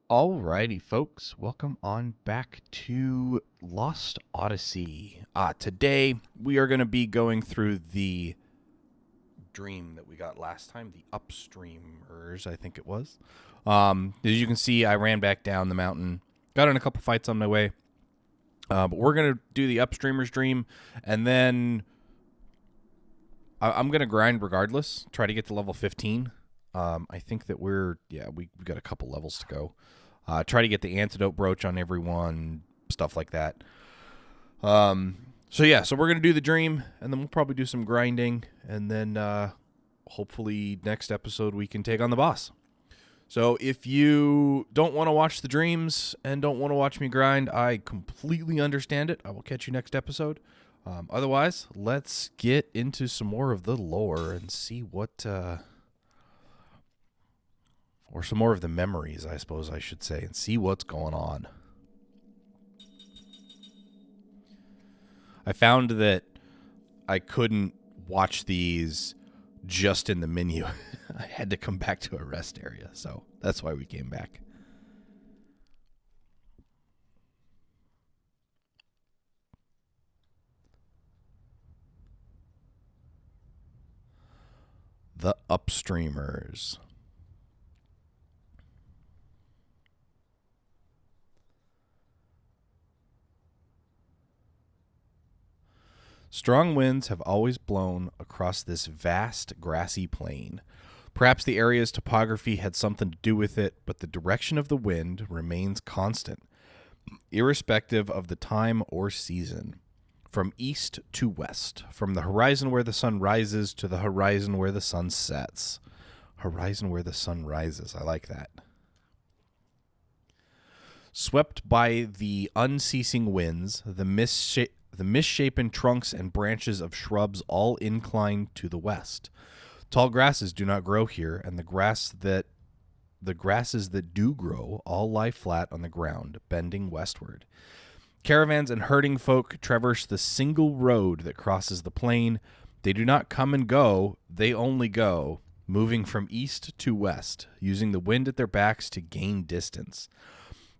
Alrighty, folks, welcome on back to Lost Odyssey. Today we are going to be going through the dream that we got last time, the Upstreamers, I think it was. As you can see, I ran back down the mountain, got in a couple fights on my way, but we're going to do the Upstreamers dream, and then I'm going to grind regardless, try to get to level 15. I think that we've got a couple levels to go. Try to get the antidote brooch on everyone, stuff like that. So we're going to do the dream, and then we'll probably do some grinding, and then hopefully next episode we can take on the boss. So if you don't want to watch the dreams and don't want to watch me grind, I completely understand it. I will catch you next episode. Otherwise, let's get into some more of the lore and see what... or some more of the memories, I suppose I should say, and see what's going on. I found that I couldn't watch these just in the menu. I had to come back to a rest area, so that's why we came back. The Upstreamers. Strong winds have always blown across this vast grassy plain. Perhaps the area's topography had something to do with it, but the direction of the wind remains constant, irrespective of the time or season. From east to west, from the horizon where the sun rises to the horizon where the sun sets. Horizon where the sun rises, I like that. Swept by the unceasing winds, the misshapen trunks and branches of shrubs all incline to the west. Tall grasses do not grow here, and the grasses that do grow all lie flat on the ground, bending westward. Caravans and herding folk traverse the single road that crosses the plain. They do not come and go, they only go, moving from east to west, using the wind at their backs to gain distance.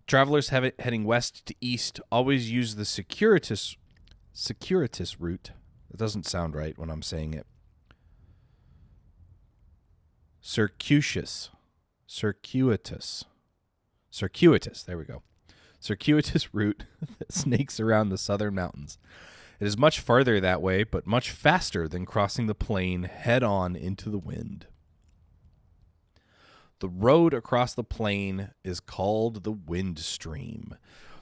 Travelers heading west to east always use the circuitous route. It doesn't sound right when I'm saying it. Circuitous, there we go. Circuitous route that snakes around the southern mountains. It is much farther that way, but much faster than crossing the plain head on into the wind. The road across the plain is called the wind stream.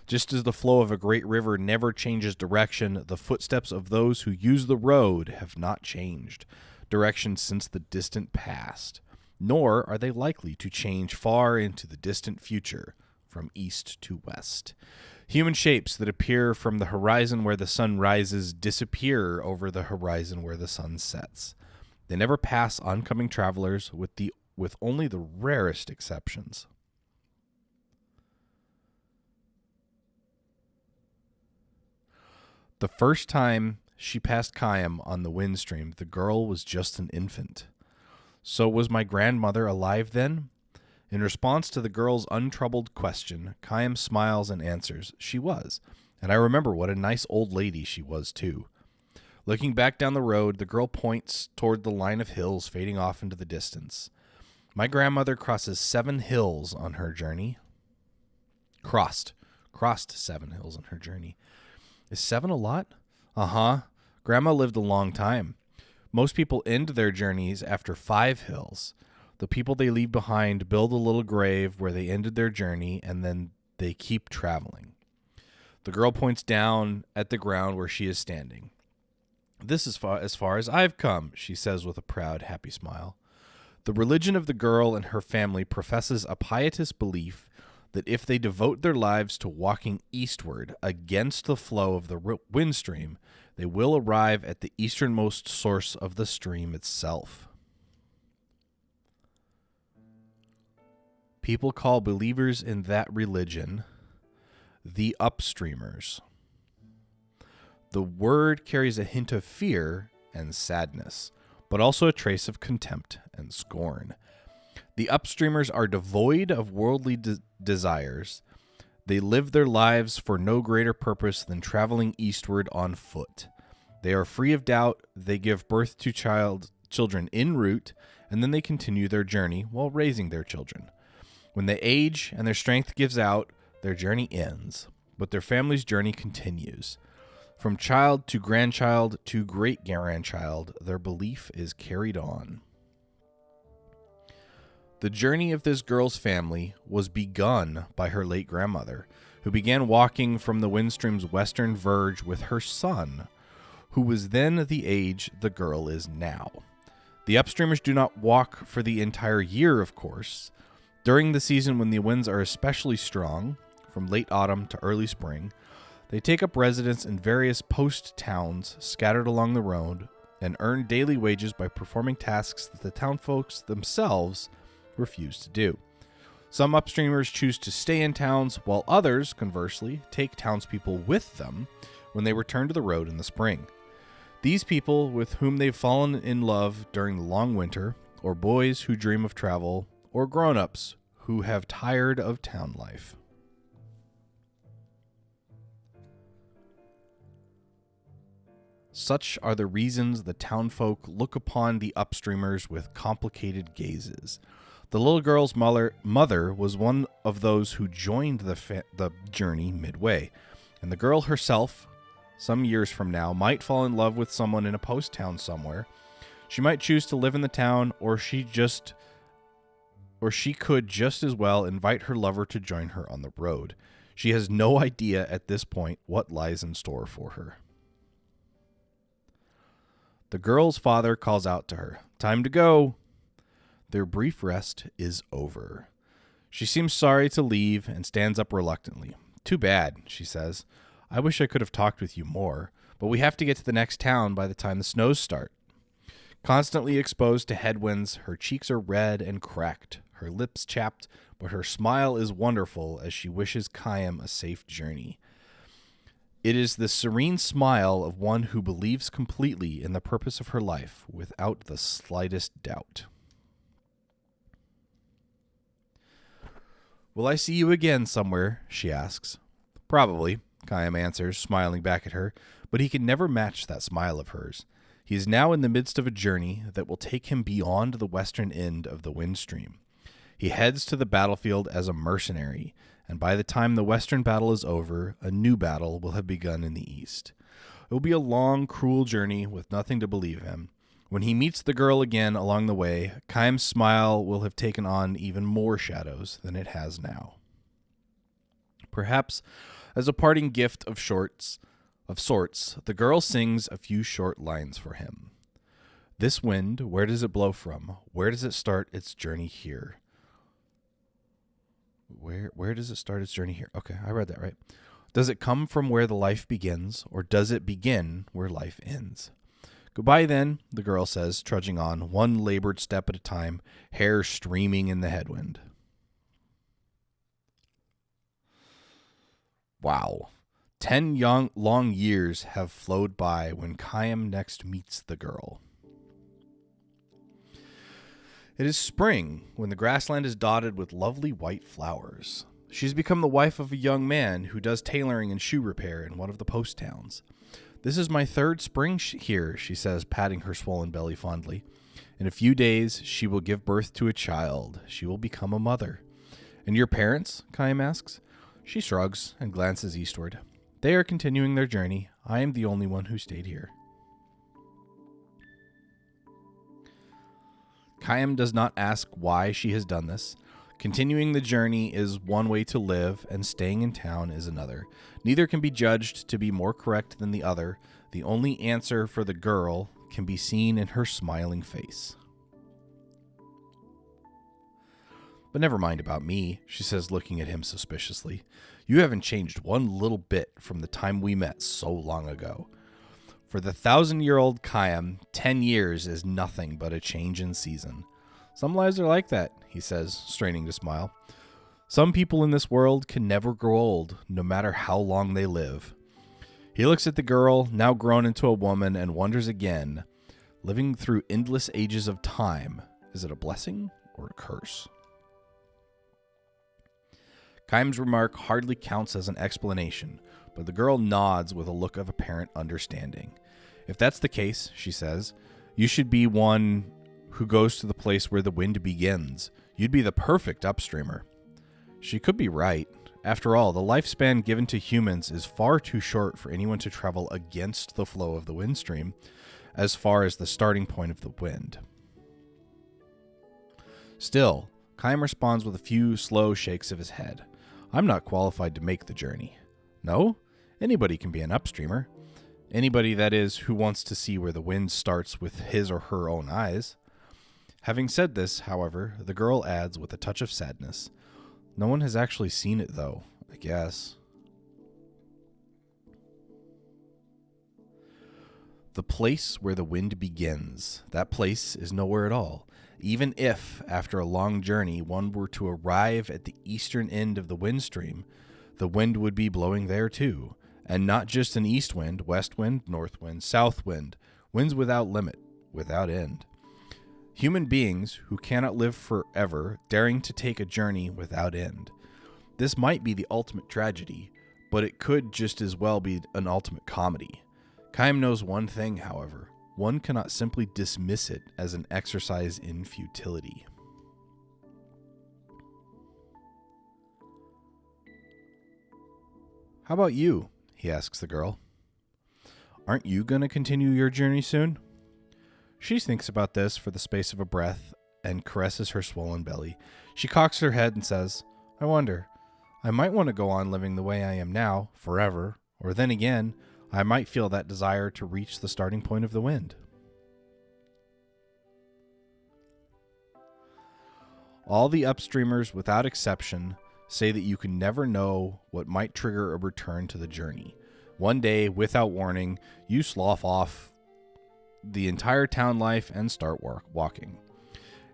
Just as the flow of a great river never changes direction, the footsteps of those who use the road have not changed direction since the distant past, nor are they likely to change far into the distant future from east to west. Human shapes that appear from the horizon where the sun rises disappear over the horizon where the sun sets. They never pass oncoming travelers with only the rarest exceptions. The first time she passed Khaim on the windstream, the girl was just an infant. So was my grandmother alive then? In response to the girl's untroubled question, Khaim smiles and answers, she was, and I remember what a nice old lady she was too. Looking back down the road, the girl points toward the line of hills fading off into the distance. My grandmother crosses 7 hills on her journey. Crossed 7 hills on her journey. Is 7 a lot? Uh-huh. Grandma lived a long time. Most people end their journeys after 5 hills. The people they leave behind build a little grave where they ended their journey, and then they keep traveling. The girl points down at the ground where she is standing. This is as far as I've come, she says with a proud, happy smile. The religion of the girl and her family professes a pietous belief that if they devote their lives to walking eastward against the flow of the wind stream, they will arrive at the easternmost source of the stream itself. People call believers in that religion the Upstreamers. The word carries a hint of fear and sadness, but also a trace of contempt and scorn. The Upstreamers are devoid of worldly desires. They live their lives for no greater purpose than traveling eastward on foot. They are free of doubt. They give birth to children en route, and then they continue their journey while raising their children. When they age and their strength gives out, their journey ends, but their family's journey continues. From child to grandchild to great-grandchild, their belief is carried on. The journey of this girl's family was begun by her late grandmother, who began walking from the Windstream's western verge with her son, who was then the age the girl is now. The Upstreamers do not walk for the entire year, of course. During the season when the winds are especially strong, from late autumn to early spring, they take up residence in various post towns scattered along the road and earn daily wages by performing tasks that the townfolks themselves refuse to do. Some Upstreamers choose to stay in towns, while others, conversely, take townspeople with them when they return to the road in the spring. These people with whom they've fallen in love during the long winter, or boys who dream of travel, or grown-ups who have tired of town life. Such are the reasons the townfolk look upon the Upstreamers with complicated gazes. The little girl's mother was one of those who joined the journey midway, and the girl herself, some years from now, might fall in love with someone in a post town somewhere. She might choose to live in the town, or she could just as well invite her lover to join her on the road. She has no idea at this point what lies in store for her. The girl's father calls out to her, "Time to go." Their brief rest is over. She seems sorry to leave and stands up reluctantly. "Too bad," she says. "I wish I could have talked with you more, but we have to get to the next town by the time the snows start." Constantly exposed to headwinds, her cheeks are red and cracked, her lips chapped, but her smile is wonderful as she wishes Khaim a safe journey. It is the serene smile of one who believes completely in the purpose of her life without the slightest doubt. "Will I see you again somewhere?" she asks. "Probably," Khaim answers, smiling back at her, but he can never match that smile of hers. He is now in the midst of a journey that will take him beyond the western end of the Windstream. He heads to the battlefield as a mercenary, and by the time the western battle is over, a new battle will have begun in the east. It will be a long, cruel journey with nothing to believe him. When he meets the girl again along the way, Khaim's smile will have taken on even more shadows than it has now. Perhaps, as a parting gift of sorts, the girl sings a few short lines for him. "This wind, where does it blow from? Where does it start its journey here?" Where does it start its journey here? Okay, I read that right. "Does it come from where the life begins, or does it begin where life ends?" "Goodbye then," the girl says, trudging on, one labored step at a time, hair streaming in the headwind. Wow. 10 long years have flowed by when Khaim next meets the girl. It is spring, when the grassland is dotted with lovely white flowers. She's become the wife of a young man who does tailoring and shoe repair in one of the post towns. "This is my third spring here," she says, patting her swollen belly fondly. "In a few days, she will give birth to a child. She will become a mother." "And your parents?" Khaim asks. She shrugs and glances eastward. "They are continuing their journey. I am the only one who stayed here." Khaim does not ask why she has done this. Continuing the journey is one way to live, and staying in town is another. Neither can be judged to be more correct than the other. The only answer for the girl can be seen in her smiling face. "But never mind about me," she says, looking at him suspiciously. "You haven't changed one little bit from the time we met so long ago." For the 1,000-year-old Khaim, 10 years is nothing but a change in season. "Some lives are like that," he says, straining to smile. "Some people in this world can never grow old, no matter how long they live." He looks at the girl, now grown into a woman, and wonders again, living through endless ages of time, is it a blessing or a curse. Chaim's remark hardly counts as an explanation, but the girl nods with a look of apparent understanding. If that's the case, she says, you should be one who goes to the place where the wind begins. You'd be the perfect upstreamer. She could be right. After all, the lifespan given to humans is far too short for anyone to travel against the flow of the wind stream as far as the starting point of the wind. Still, Chaim responds with a few slow shakes of his head. I'm not qualified to make the journey. No? Anybody can be an upstreamer. Anybody, that is, who wants to see where the wind starts with his or her own eyes. Having said this, however, the girl adds with a touch of sadness, no one has actually seen it, though, I guess. The place where the wind begins. That place is nowhere at all. Even if, after a long journey, one were to arrive at the eastern end of the wind stream, the wind would be blowing there too. And not just an east wind, west wind, north wind, south wind. Winds without limit, without end. Human beings who cannot live forever, daring to take a journey without end. This might be the ultimate tragedy, but it could just as well be an ultimate comedy. Chaim knows one thing, however. One cannot simply dismiss it as an exercise in futility. How about you? He asks the girl. Aren't you going to continue your journey soon? She thinks about this for the space of a breath and caresses her swollen belly. She cocks her head and says, I wonder. I might want to go on living the way I am now, forever, or then again, I might feel that desire to reach the starting point of the wind. All the upstreamers, without exception, say that you can never know what might trigger a return to the journey. One day, without warning, you slough off the entire town life and start walking.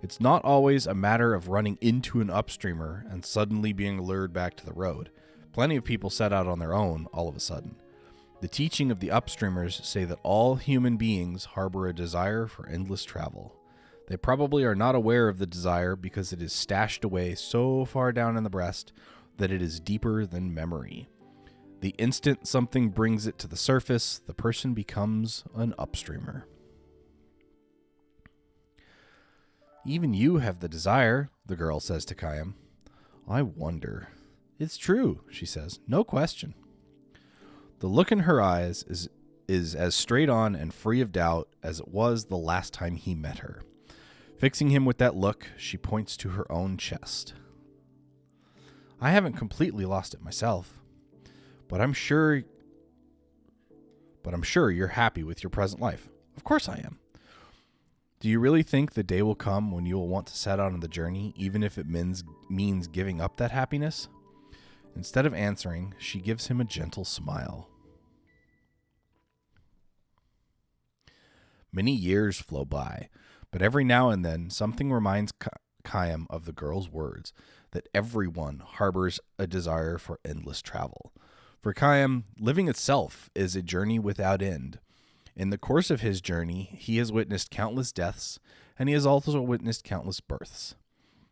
It's not always a matter of running into an upstreamer and suddenly being lured back to the road. Plenty of people set out on their own all of a sudden. The teaching of the upstreamers say that all human beings harbor a desire for endless travel. They probably are not aware of the desire because it is stashed away so far down in the breast that it is deeper than memory. The instant something brings it to the surface, the person becomes an upstreamer. Even you have the desire, the girl says to Chaim. I wonder. It's true, she says. No question. The look in her eyes is as straight on and free of doubt as it was the last time he met her. Fixing him with that look, she points to her own chest. I haven't completely lost it myself, but I'm sure you're happy with your present life. Of course I am. Do you really think the day will come when you will want to set out on the journey, even if it means giving up that happiness? Instead of answering, she gives him a gentle smile. Many years flow by, but every now and then something reminds Chaim of the girl's words, that everyone harbors a desire for endless travel. For Chaim, living itself is a journey without end. In the course of his journey, he has witnessed countless deaths, and he has also witnessed countless births.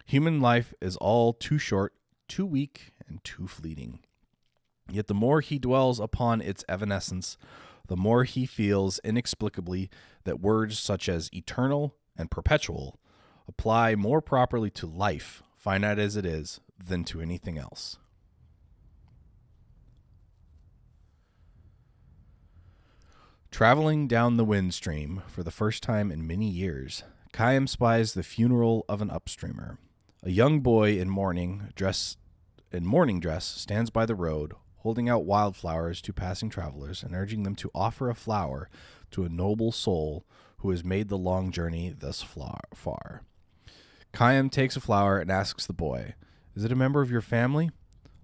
Human life is all too short, too weak, and too fleeting. Yet the more he dwells upon its evanescence, the more he feels inexplicably that words such as eternal and perpetual apply more properly to life, finite as it is, than to anything else. Traveling down the wind stream for the first time in many years, Chaim spies the funeral of an upstreamer. A young boy in morning dress stands by the road, holding out wildflowers to passing travelers and urging them to offer a flower to a noble soul who has made the long journey thus far. Chaim takes a flower and asks the boy, "Is it a member of your family?"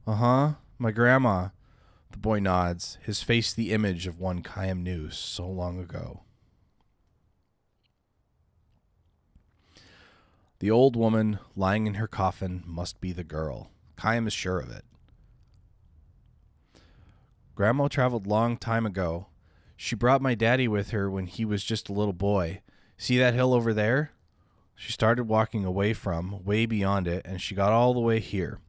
"Uh-huh, my grandma." The boy nods, his face the image of one Chaim knew so long ago. The old woman lying in her coffin must be the girl. Chaim is sure of it. Grandma traveled long time ago. She brought my daddy with her when he was just a little boy. See that hill over there? She started walking away from, way beyond it, and she got all the way here.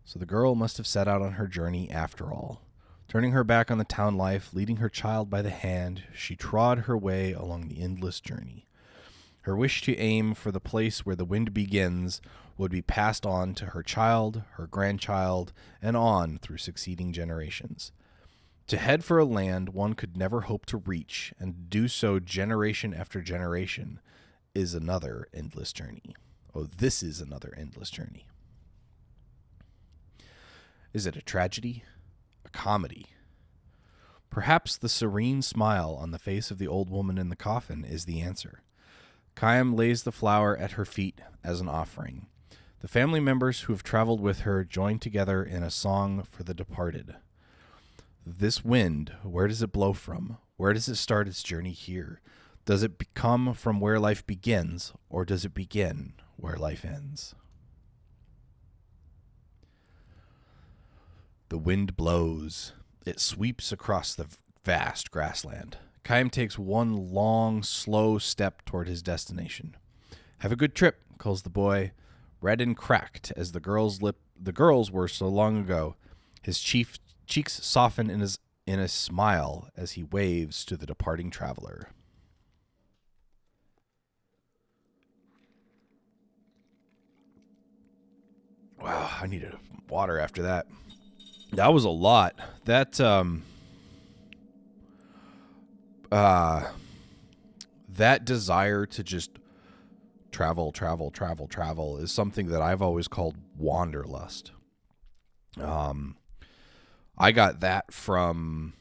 So the girl must have set out on her journey after all. Turning her back on the town life, leading her child by the hand, she trod her way along the endless journey. Her wish to aim for the place where the wind begins would be passed on to her child, her grandchild, and on through succeeding generations. To head for a land one could never hope to reach, and do so generation after generation, is another endless journey. Oh, this is another endless journey. Is it a tragedy? A comedy? Perhaps the serene smile on the face of the old woman in the coffin is the answer. Khaim lays the flower at her feet as an offering. The family members who have traveled with her join together in a song for the departed. This wind, where does it blow from? Where does it start its journey here? Does it come from where life begins, or does it begin where life ends? The wind blows. It sweeps across the vast grassland. Khaim takes one long, slow step toward his destination. Have a good trip, calls the boy, red and cracked as the girl's were so long ago. His cheeks soften in a smile as he waves to the departing traveler. Wow, I needed water after that. That was a lot. That that desire to just travel is something that I've always called wanderlust. I got that from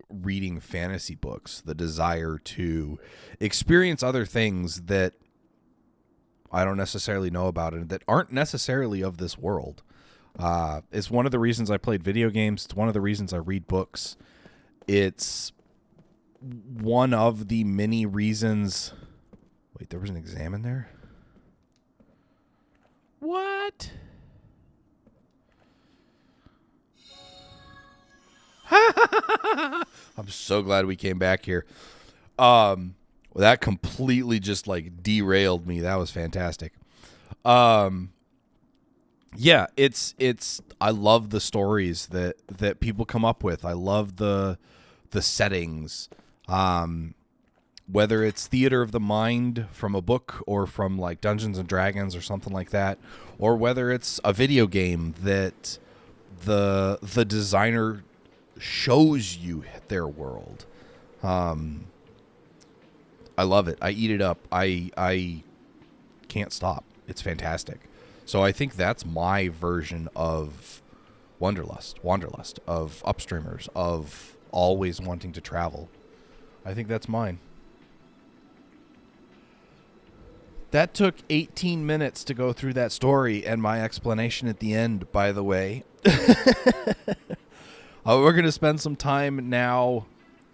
reading fantasy books, the desire to experience other things that I don't necessarily know about and that aren't necessarily of this world. It's one of the reasons I played video games. It's one of the reasons I read books. It's one of the many reasons. Wait, there was an exam in there? What? I'm so glad we came back here. That completely just like derailed me. That was fantastic. Yeah, it's I love the stories that people come up with. I love the settings. Whether it's theater of the mind from a book or from like Dungeons and Dragons or something like that, or whether it's a video game that the designer shows you their world. I love it. I eat it up. I can't stop. It's fantastic. So I think that's my version of wanderlust, of Upstreamers, of always wanting to travel. I think that's mine. That took 18 minutes to go through that story and my explanation at the end, by the way. We're going to spend some time now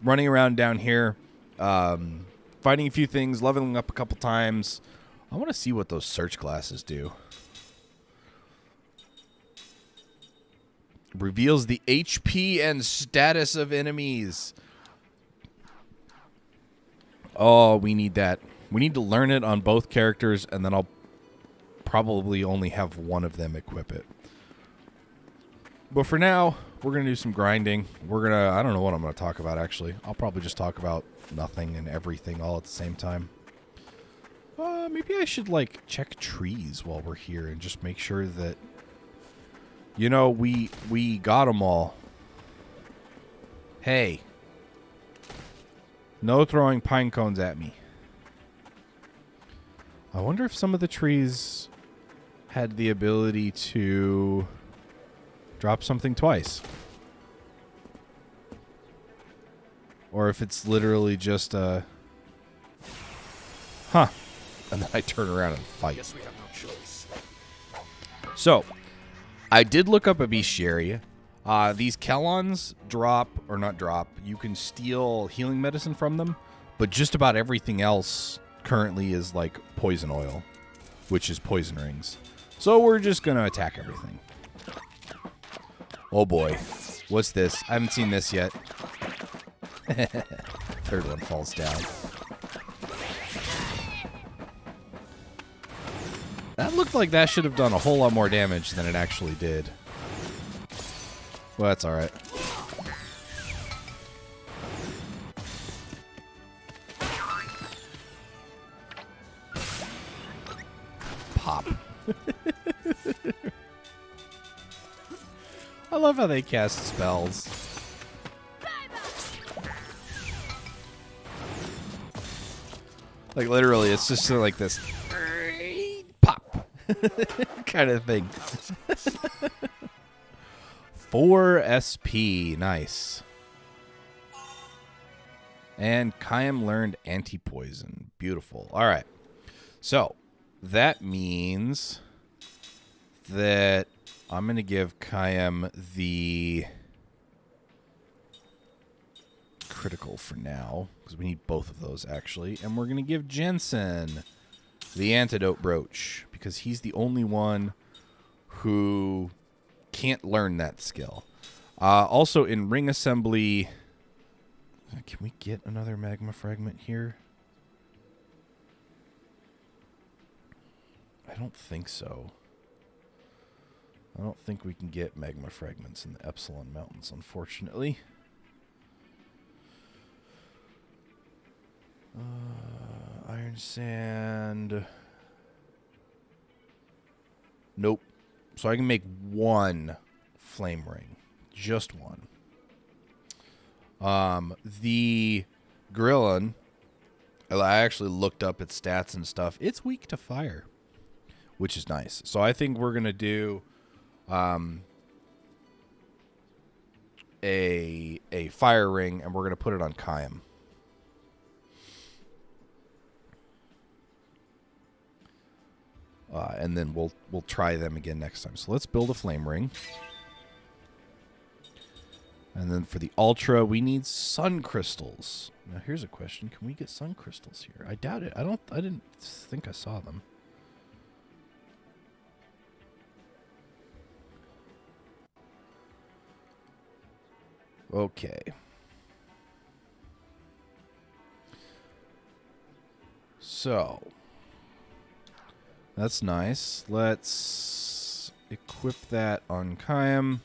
running around down here, fighting a few things, leveling up a couple times. I want to see what those search glasses do. Reveals the HP and status of enemies. Oh, we need that. We need to learn it on both characters, and then I'll probably only have one of them equip it. But for now, we're going to do some grinding. I don't know what I'm going to talk about, actually. I'll probably just talk about nothing and everything all at the same time. Maybe I should, like, check trees while we're here and just make sure that, you know, we got them all. Hey. No throwing pine cones at me. I wonder if some of the trees had the ability to drop something twice. Or if it's literally just a... Huh. And then I turn around and fight. Guess we have no choice. So, I did look up a bestiary. These Kellons drop, or not drop, you can steal healing medicine from them, but just about everything else currently is like poison oil, which is poison rings. So we're just going to attack everything. Oh boy. What's this? I haven't seen this yet. Third one falls down. That looked like that should have done a whole lot more damage than it actually did. Well, that's alright. Pop. I love how they cast spells. Like, literally, it's just like this pop kind of thing. 4 SP. Nice. And Kayam learned anti-poison. Beautiful. All right. So, that means that I'm going to give Kayam the critical for now, because we need both of those, actually. And we're going to give Jensen the antidote brooch, because he's the only one who can't learn that skill. Also, in ring assembly... Can we get another magma fragment here? I don't think so. I don't think we can get magma fragments in the Epsilon Mountains, unfortunately. Iron sand. Nope. So I can make 1 flame ring. Just 1. The Gorillon, I actually looked up its stats and stuff. It's weak to fire, which is nice. So I think we're going to do a fire ring, and we're going to put it on Kayam. And then we'll try them again next time. So let's build a flame ring. And then for the Ultra, we need sun crystals. Now here's a question. Can we get sun crystals here? I doubt it. I didn't think I saw them. Okay. So that's nice. Let's equip that on Kayam.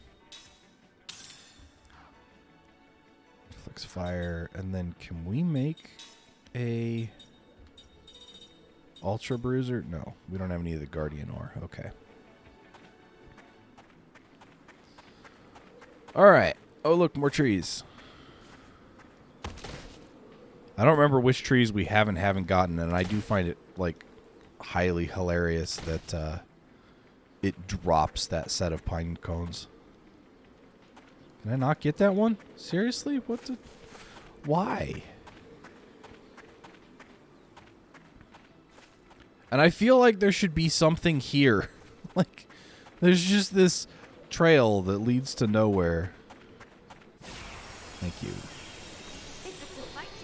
Flex fire, and then can we make a Ultra Bruiser? No, we don't have any of the Guardian ore. Okay. All right. Oh, look, more trees. I don't remember which trees we haven't gotten, and I do find it like highly hilarious that it drops that set of pine cones. Can I not get that one? Seriously? What the... Why? And I feel like there should be something here. Like, there's just this trail that leads to nowhere. Thank you.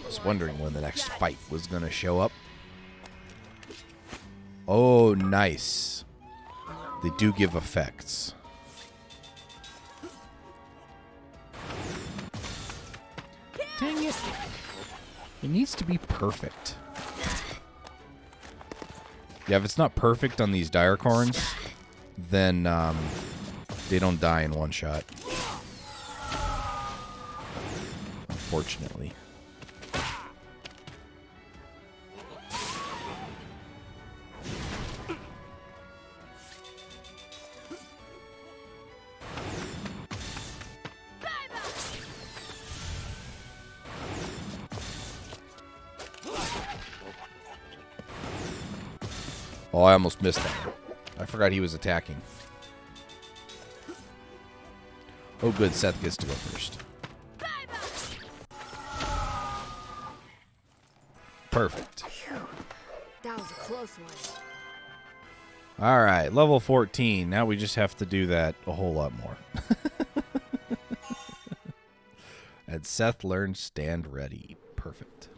I was wondering when the next fight was going to show up. Oh, nice. They do give effects. Dang it. It needs to be perfect. Yeah, if it's not perfect on these Direcorns, then they don't die in one shot. Unfortunately. Oh, I almost missed that. I forgot he was attacking. Oh, good. Seth gets to go first. Perfect. Phew. That was a close one. All right, level 14. Now we just have to do that a whole lot more. And Seth learned stand ready. Perfect.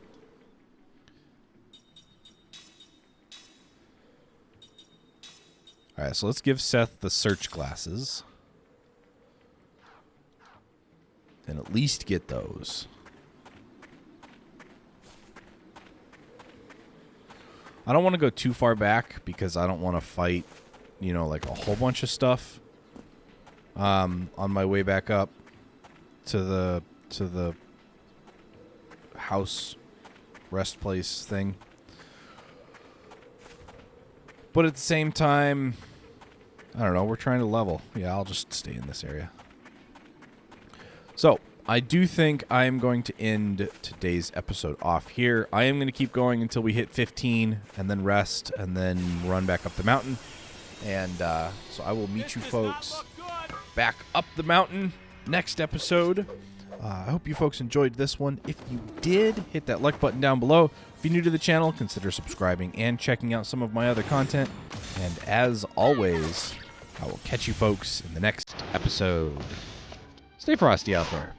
All right, so let's give Seth the search glasses. And at least get those. I don't want to go too far back because I don't want to fight, you know, like a whole bunch of stuff on my way back up to the house rest place thing. But at the same time, I don't know, we're trying to level. Yeah, I'll just stay in this area. So, I do think I am going to end today's episode off here. I am going to keep going until we hit 15 and then rest and then run back up the mountain. And so I will meet you folks back up the mountain next episode. I hope you folks enjoyed this one. If you did, hit that like button down below. If you're new to the channel, consider subscribing and checking out some of my other content. And as always, I will catch you folks in the next episode. Stay frosty out there.